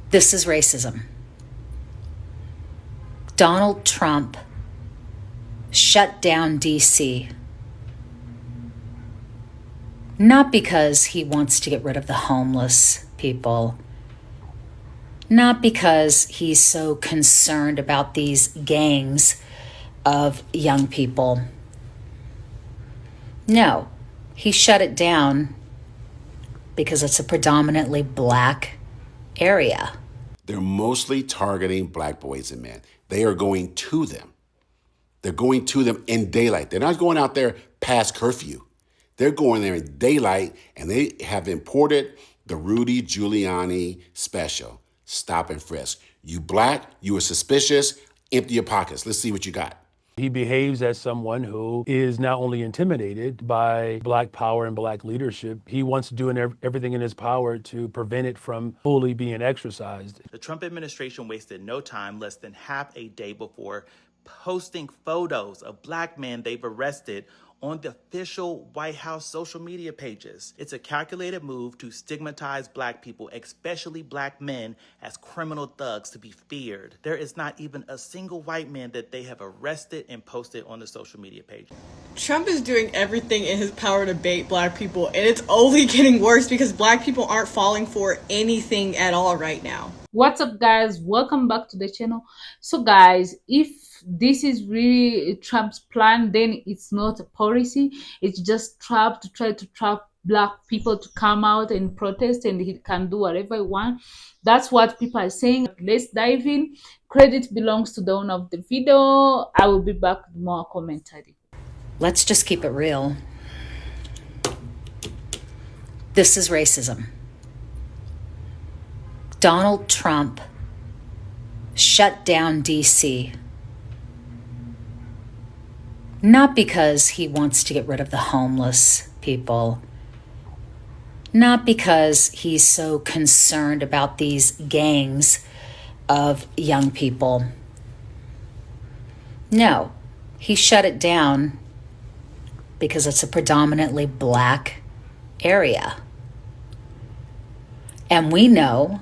This is racism. Donald Trump shut down D.C. not because he wants to get rid of the homeless people, not because he's so concerned about these gangs of young people. No, he shut it down because it's a predominantly black area. They're mostly targeting black boys and men. They are going to them. They're going to them in daylight. They're not going out there past curfew. They're going there in daylight, and they have imported the Rudy Giuliani special, stop and frisk. You black, you are suspicious, empty your pockets. Let's see what you got. He behaves as someone who is not only intimidated by black power and black leadership, he wants to do everything in his power to prevent it from fully being exercised. The Trump administration wasted no time, less than half a day before posting photos of black men they've arrested on the official White House social media pages. It's a calculated move to stigmatize black people, especially black men, as criminal thugs to be feared. There is not even a single white man that they have arrested and posted on the social media page. Trump is doing everything in his power to bait black people, and it's only getting worse because black people aren't falling for anything at all right now. What's up, guys? Welcome back to the channel. So guys, if this is really Trump's plan, then it's not a policy. It's just Trump to try to trap black people to come out and protest, and he can do whatever he wants. That's what people are saying. Let's dive in. Credit belongs to the owner of the video. I will be back with more commentary. Let's just keep it real. This is racism. Donald Trump shut down D.C. not because he wants to get rid of the homeless people, not because he's so concerned about these gangs of young people. No, he shut it down because it's a predominantly black area. And we know,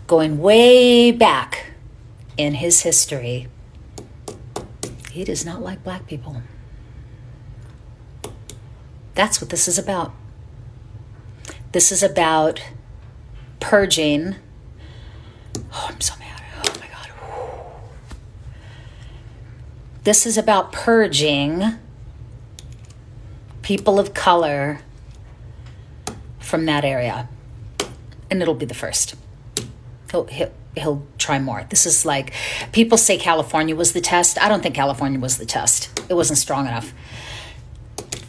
going way back in his history, he does not like black people. That's what this is about. This is about purging. Oh, I'm so mad. Oh my God. This is about purging people of color from that area. And it'll be the first. He'll try more. This is like, people say California was the test. I don't think California was the test. It wasn't strong enough.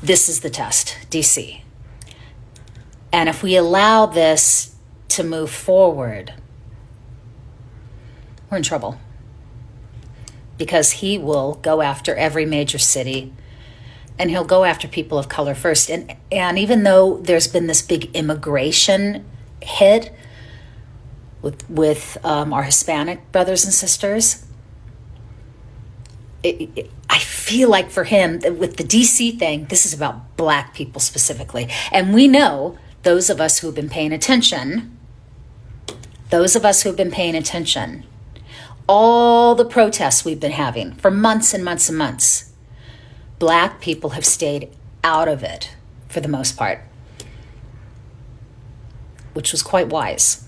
This is the test, DC. And if we allow this to move forward, we're in trouble. Because he will go after every major city, and he'll go after people of color first. And even though there's been this big immigration hit with our Hispanic brothers and sisters, I feel like for him, with the DC thing, this is about black people specifically. And we know, those of us who have been paying attention, all the protests we've been having for months and months and months, black people have stayed out of it for the most part, which was quite wise.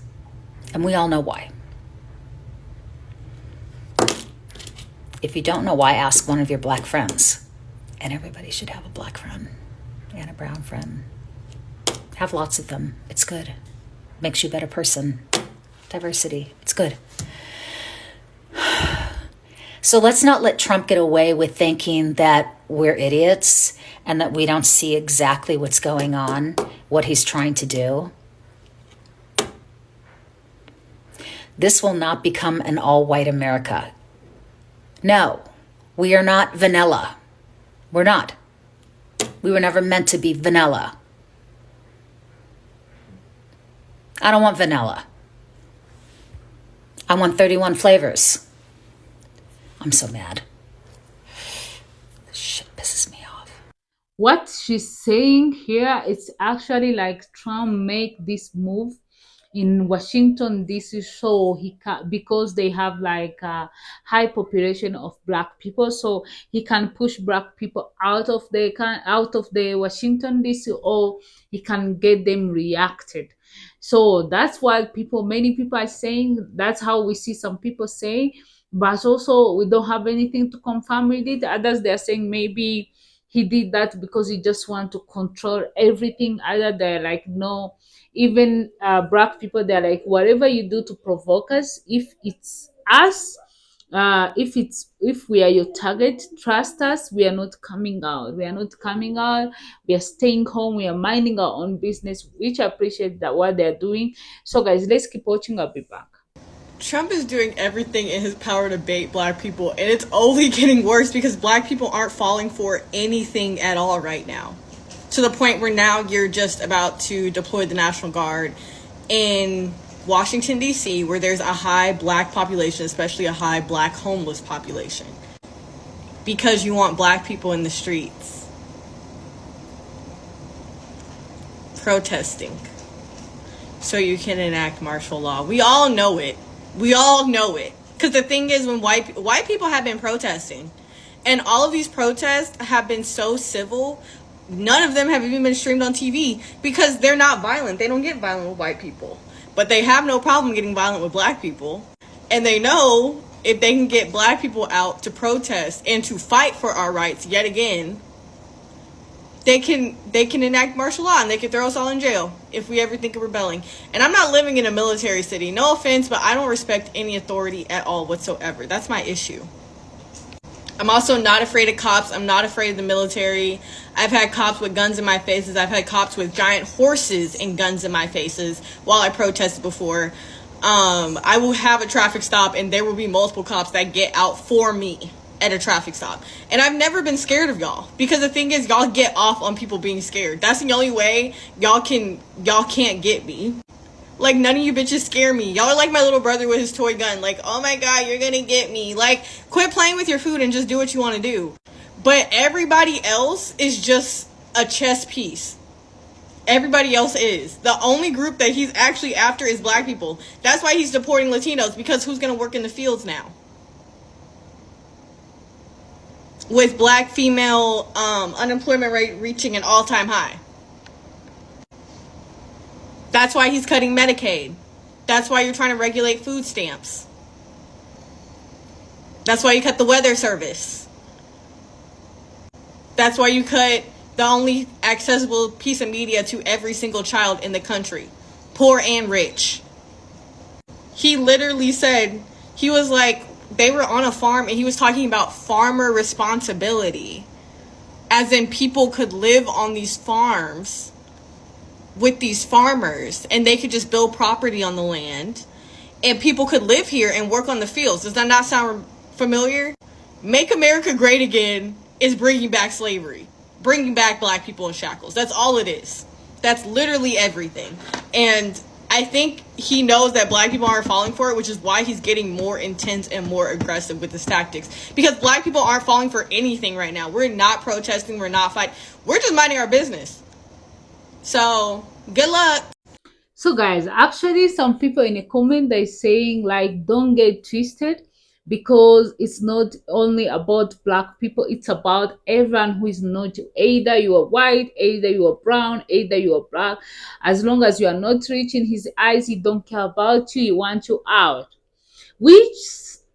And we all know why. If you don't know why, ask one of your black friends. And everybody should have a black friend and a brown friend. Have lots of them. It's good. Makes you a better person. Diversity. It's good. So let's not let Trump get away with thinking that we're idiots and that we don't see exactly what's going on, what he's trying to do. This will not become an all-white America. No, we are not vanilla. We're not. We were never meant to be vanilla. I don't want vanilla. I want 31 flavors. I'm so mad. This shit pisses me off. What she's saying here, it's actually like Trump make this move in Washington D.C. So he can, because they have like a high population of black people, so he can push black people out of the Washington D.C., or he can get them reacted. So that's what many people are saying. That's how we see some people say, but also we don't have anything to confirm with it. Others, they're saying maybe he did that because he just want to control everything. Either they're like, no, even black people, they're like, whatever you do to provoke us, if it's us, if we are your target, trust us, we are not coming out, we are staying home, we are minding our own business, which I appreciate that what they're doing. So guys, let's keep watching. I'll be back. Trump is doing everything in his power to bait black people, and it's only getting worse because black people aren't falling for anything at all right now. To the point where now you're just about to deploy the National Guard in Washington, D.C., where there's a high black population, especially a high black homeless population, because you want black people in the streets protesting so you can enact martial law. We all know it. Because the thing is, when white people have been protesting, and all of these protests have been so civil, none of them have even been streamed on TV because they're not violent. They don't get violent with white people. But they have no problem getting violent with black people. And they know if they can get black people out to protest and to fight for our rights yet again, they can enact martial law and they can throw us all in jail if we ever think of rebelling. And I'm not living in a military city. No offense, but I don't respect any authority at all whatsoever. That's my issue. I'm also not afraid of cops. I'm not afraid of the military. I've had cops with guns in my faces. I've had cops with giant horses and guns in my faces while I protested before. I will have a traffic stop and there will be multiple cops that get out for me at a traffic stop. And I've never been scared of y'all, because the thing is, y'all get off on people being scared. That's the only way y'all can't get me. Like, none of you bitches scare me. Y'all are like my little brother with his toy gun. Like, oh my god, you're gonna get me. Like, quit playing with your food and just do what you want to do. But everybody else is just a chess piece. Everybody else is. The only group that he's actually after is black people. That's why he's deporting Latinos, because who's gonna work in the fields now? With black female unemployment rate reaching an all-time high. That's why he's cutting Medicaid. That's why you're trying to regulate food stamps. That's why you cut the weather service. That's why you cut the only accessible piece of media to every single child in the country, poor and rich. He literally said, he was like, they were on a farm and he was talking about farmer responsibility, as in people could live on these farms with these farmers and they could just build property on the land and people could live here and work on the fields. Does that not sound familiar? Make America Great Again is bringing back slavery, bringing back black people in shackles. That's all it is. That's literally everything. And I think he knows that black people aren't falling for it, which is why he's getting more intense and more aggressive with his tactics. Because black people aren't falling for anything right now. We're not protesting. We're not fighting. We're just minding our business. So, good luck. So guys, actually some people in the comment, they're saying like, don't get twisted, because it's not only about black people, it's about everyone who is not, either you are white, either you are brown, either you are black. As long as you are not rich in his eyes, he don't care about you, he wants you out. Which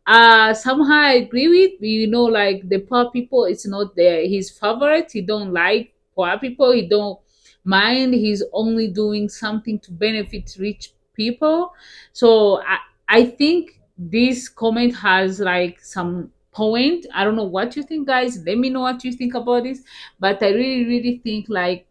somehow I agree with. You know, like the poor people, it's not his favorite. He don't like poor people, he don't mind. He's only doing something to benefit rich people. So I think this comment has like some point. I don't know what you think, guys. Let me know what you think about this. But I really think like,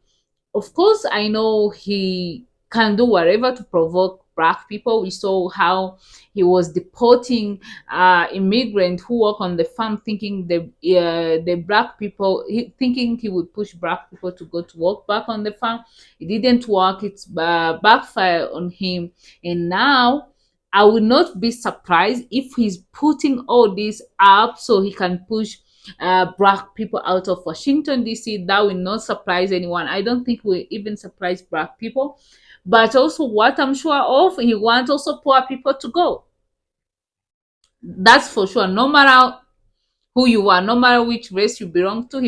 of course, I know he can do whatever to provoke black people. We saw how he was deporting immigrants who work on the farm, thinking the black people, thinking he would push black people to go to work back on the farm. It didn't work. It's backfire on him. And now I would not be surprised if he's putting all this up so he can push black people out of Washington D.C. That will not surprise anyone. I don't think will even surprise black people. But also, what I'm sure of, he wants also poor people to go. That's for sure. No matter who you are, no matter which race you belong to,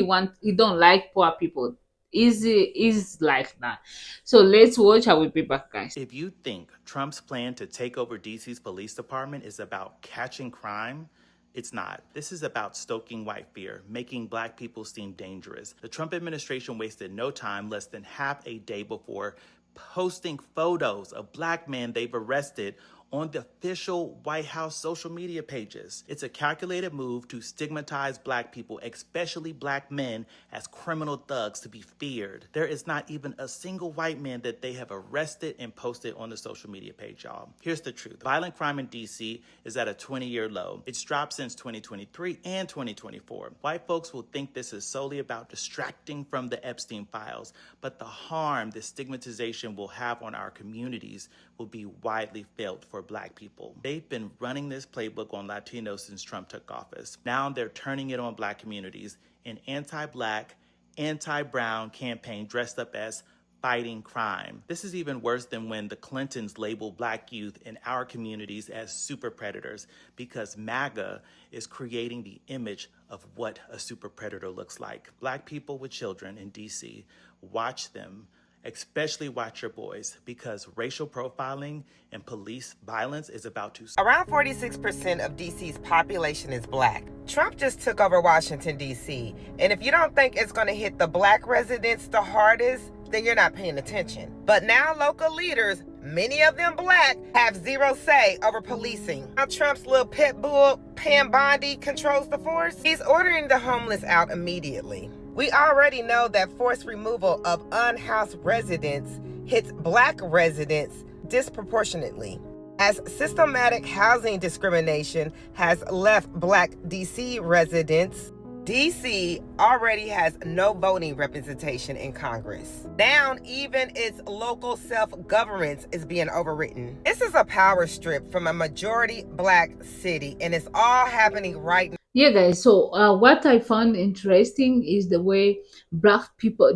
he don't like poor people. Is like that. So let's watch. I will be back, guys. If you think Trump's plan to take over DC's police department is about catching crime, it's not. This is about stoking white fear, making black people seem dangerous. The Trump administration wasted no time, less than half a day before posting photos of black men they've arrested on the official White House social media pages. It's a calculated move to stigmatize black people, especially black men, as criminal thugs to be feared. There is not even a single white man that they have arrested and posted on the social media page, y'all. Here's the truth. Violent crime in DC is at a 20-year low. It's dropped since 2023 and 2024. White folks will think this is solely about distracting from the Epstein files, but the harm this stigmatization will have on our communities will be widely felt for black people. They've been running this playbook on Latinos since Trump took office. Now they're turning it on black communities in anti-black, anti-brown campaign dressed up as fighting crime. This is even worse than when the Clintons labeled black youth in our communities as super predators, because MAGA is creating the image of what a super predator looks like. Black people with children in DC, watch them. Especially watch your boys, because racial profiling and police violence is about to... Around 46% of DC's population is black. Trump just took over Washington, D.C. And if you don't think it's going to hit the black residents the hardest, then you're not paying attention. But now local leaders, many of them black, have zero say over policing. Now Trump's little pit bull, Pam Bondi, controls the force. He's ordering the homeless out immediately. We already know that forced removal of unhoused residents hits black residents disproportionately, as systematic housing discrimination has left black DC residents. DC already has no voting representation in Congress. Now, even its local self-governance is being overwritten. This is a power strip from a majority black city, and it's all happening right now. Yeah, guys. So what I found interesting is the way black people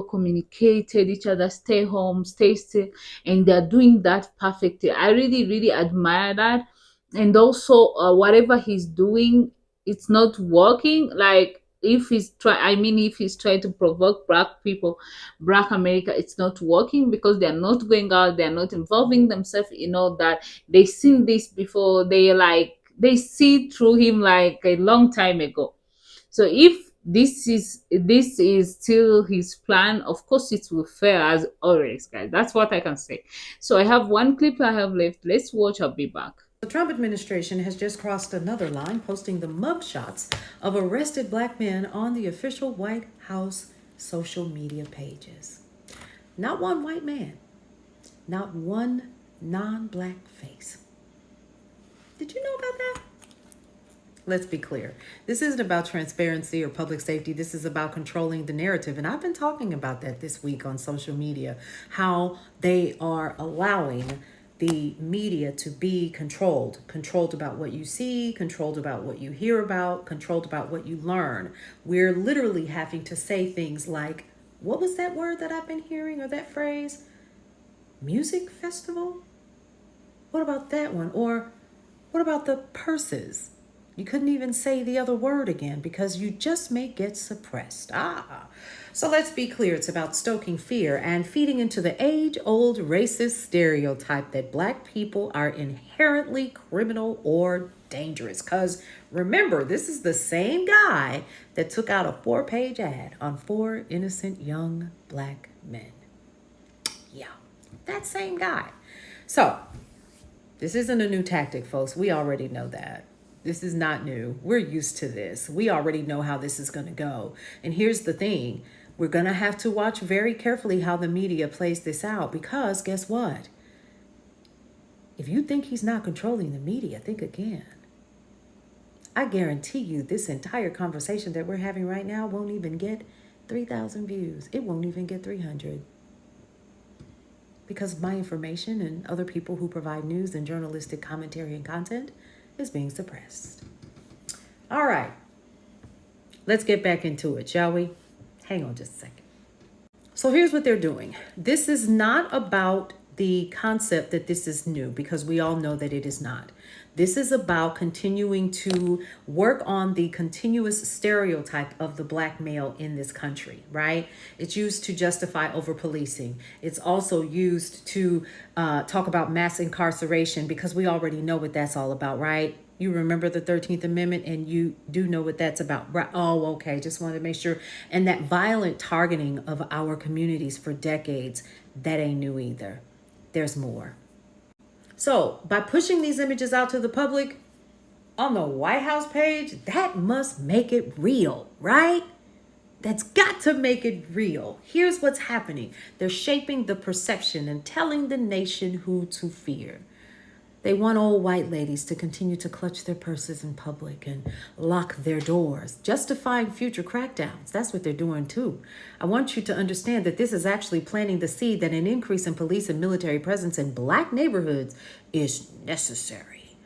communicated each other, stay home, stay still, and they're doing that perfectly. I really, really admire that. And also, whatever he's doing, it's not working. Like if he's trying to provoke black people, black America, it's not working because they're not going out, they're not involving themselves in all that. They've seen this before. They see through him like a long time ago. So if this is still his plan, of course it will fail as always, guys. That's what I can say. So I have one clip I have left. Let's watch. I'll be back. The Trump administration has just crossed another line, posting the mugshots of arrested black men on the official White House social media pages. Not one white man, not one non-black face. Did you know about that? Let's be clear. This isn't about transparency or public safety. This is about controlling the narrative. And I've been talking about that this week on social media, how they are allowing the media to be controlled about what you see, controlled about what you hear about, controlled about what you learn. We're literally having to say things like, what was that word that I've been hearing, or that phrase? Music festival? What about that one? Or what about the purses? You couldn't even say the other word again because you just may get suppressed. So let's be clear. It's about stoking fear and feeding into the age-old racist stereotype that black people are inherently criminal or dangerous. Because remember, this is the same guy that took out a 4-page ad on 4 innocent young black men. Yeah, that same guy. So this isn't a new tactic, folks. We already know that. This is not new. We're used to this. We already know how this is going to go. And here's the thing. We're going to have to watch very carefully how the media plays this out, because guess what? If you think he's not controlling the media, think again. I guarantee you this entire conversation that we're having right now won't even get 3,000 views. It won't even get 300. Because my information and other people who provide news and journalistic commentary and content is being suppressed. All right. Let's get back into it, shall we? Hang on just a second. So here's what they're doing. This is not about the concept that this is new, because we all know that it is not. This is about continuing to work on the continuous stereotype of the black male in this country, right? It's used to justify over policing. It's also used to talk about mass incarceration, because we already know what that's all about, right? You remember the 13th Amendment, and you do know what that's about. Right? Oh, okay. Just wanted to make sure. And that violent targeting of our communities for decades, that ain't new either. There's more. So by pushing these images out to the public on the White House page, that must make it real, right? That's got to make it real. Here's what's happening. They're shaping the perception and telling the nation who to fear. They want old white ladies to continue to clutch their purses in public and lock their doors, justifying future crackdowns. That's what they're doing too. I want you to understand that this is actually planting the seed that an increase in police and military presence in black neighborhoods is necessary.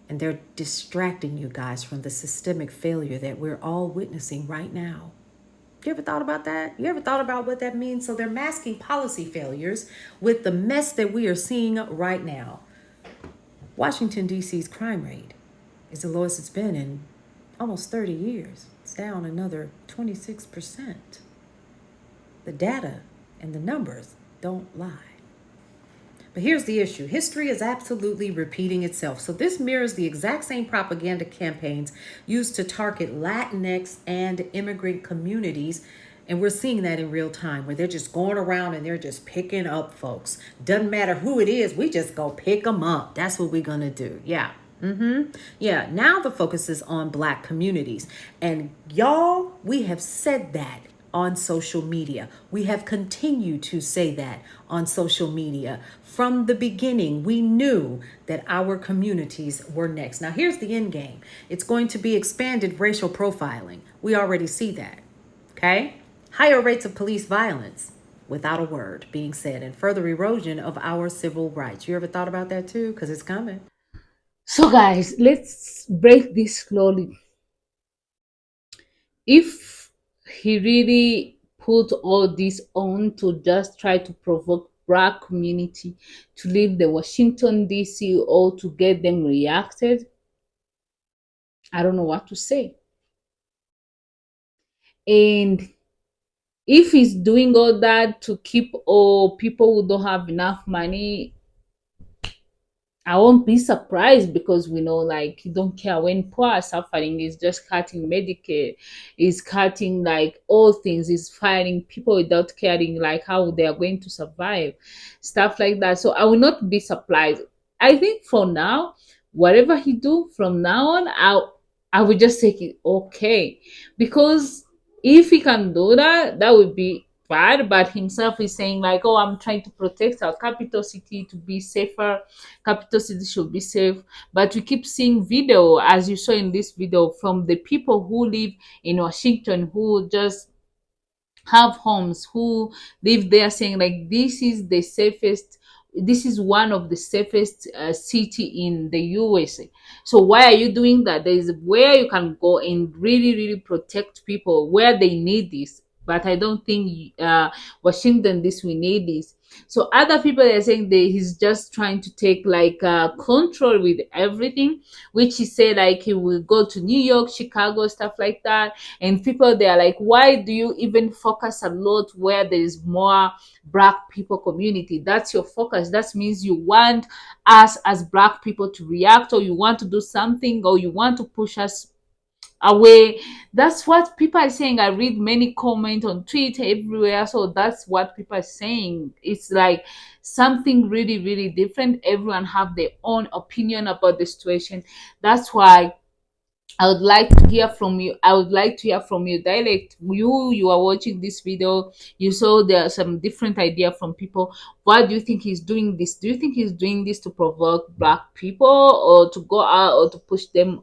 And they're distracting you guys from the systemic failure that we're all witnessing right now. You ever thought about that? You ever thought about what that means? So they're masking policy failures with the mess that we are seeing right now. Washington, D.C.'s crime rate is the lowest it's been in almost 30 years. It's down another 26%. The data and the numbers don't lie. But here's the issue. History is absolutely repeating itself. So this mirrors the exact same propaganda campaigns used to target Latinx and immigrant communities. And we're seeing that in real time, where they're just going around and they're just picking up folks. Doesn't matter who it is. We just go pick them up. That's what we're going to do. Yeah. Yeah. Now the focus is on black communities. And y'all, we have said that on social media. We have continued to say that on social media. From the beginning, we knew that our communities were next. Now, here's the end game. It's going to be expanded racial profiling. We already see that. Okay? Higher rates of police violence, without a word being said, and further erosion of our civil rights. You ever thought about that too? Because it's coming. So guys, let's break this slowly. If he really put all this on to just try to provoke black community to leave the Washington D.C. or to get them reacted, I don't know what to say. And if he's doing all that to keep all people who don't have enough money, I won't be surprised, because we know, like, he don't care when poor are suffering. He's just cutting Medicare, he's cutting like all things, he's firing people without caring like how they are going to survive, stuff like that. So I will not be surprised. I think for now, whatever he do from now on, I will just take it okay, because if he can do that, that would be bad. But himself is saying like, oh, I'm trying to protect our capital city to be safer. Capital city should be safe. But we keep seeing video, as you saw in this video, from the people who live in Washington, who just have homes, who live there, saying like, this is the safest, this is one of the safest city in the USA. So why are you doing that? There is where you can go and really protect people where they need this. But I don't think Washington this we need this. So other people are saying that he's just trying to take like control with everything, which he said like he will go to New York, Chicago, stuff like that. And people, they are like, why do you even focus a lot where there is more black people community? That's your focus. That means you want us as black people to react, or you want to do something, or you want to push us away. That's what people are saying. I read many comments on Twitter everywhere, so that's what people are saying. It's like something really different. Everyone have their own opinion about the situation. That's why I would like to hear from you. I would like to hear from you direct. You are watching this video. You saw there are some different idea from people. Why do you think he's doing this? Do you think he's doing this to provoke black people, or to go out, or to push them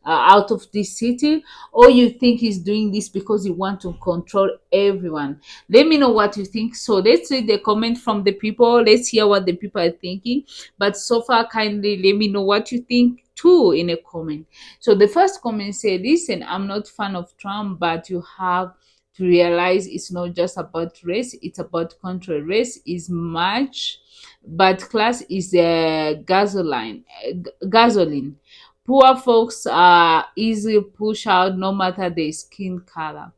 out of this city? Or you think he's doing this because he wants to control everyone? Let me know what you think. So let's read the comment from the people. Let's hear what the people are thinking. But so far, kindly let me know what you think too in a comment. So the first comment said, listen, I'm not fan of Trump, but you have realize it's not just about race, it's about control. Race is much, but class is gasoline. Poor folks are easily pushed out no matter their skin color.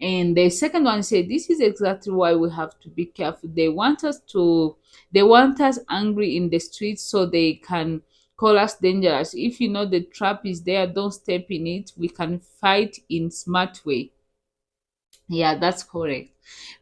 And the second one said, this is exactly why we have to be careful. They want us angry in the streets so they can call us dangerous. If you know the trap is there, don't step in it. We can fight in smart way. Yeah, that's correct.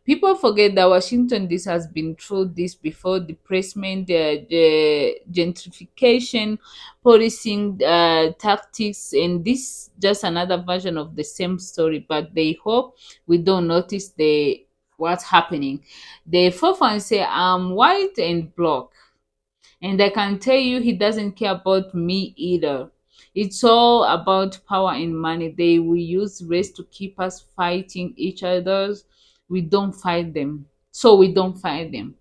People forget that Washington DC has been through this before: displacement, the gentrification, policing tactics, and this just another version of the same story. But they hope we don't notice the what's happening. The fourth one say, I'm white and black, and I can tell you he doesn't care about me either. It's all about power and money. They will use race to keep us fighting each other's. We don't fight them. So we don't fight them.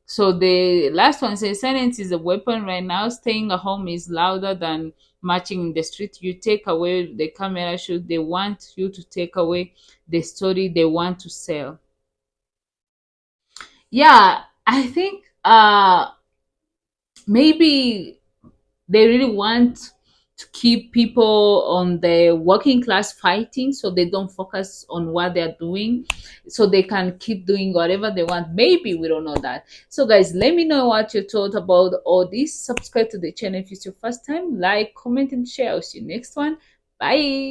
So the last one says silence is a weapon right now. Staying at home is louder than marching in the street. You take away the camera shoot, they want you to take away the story they want to sell. Yeah, I think maybe they really want to keep people on the working class fighting so they don't focus on what they're doing, so they can keep doing whatever they want. Maybe we don't know that. So guys, let me know what you thought about all this. Subscribe to the channel if it's your first time. Like, comment, and share. I'll see you next one. Bye.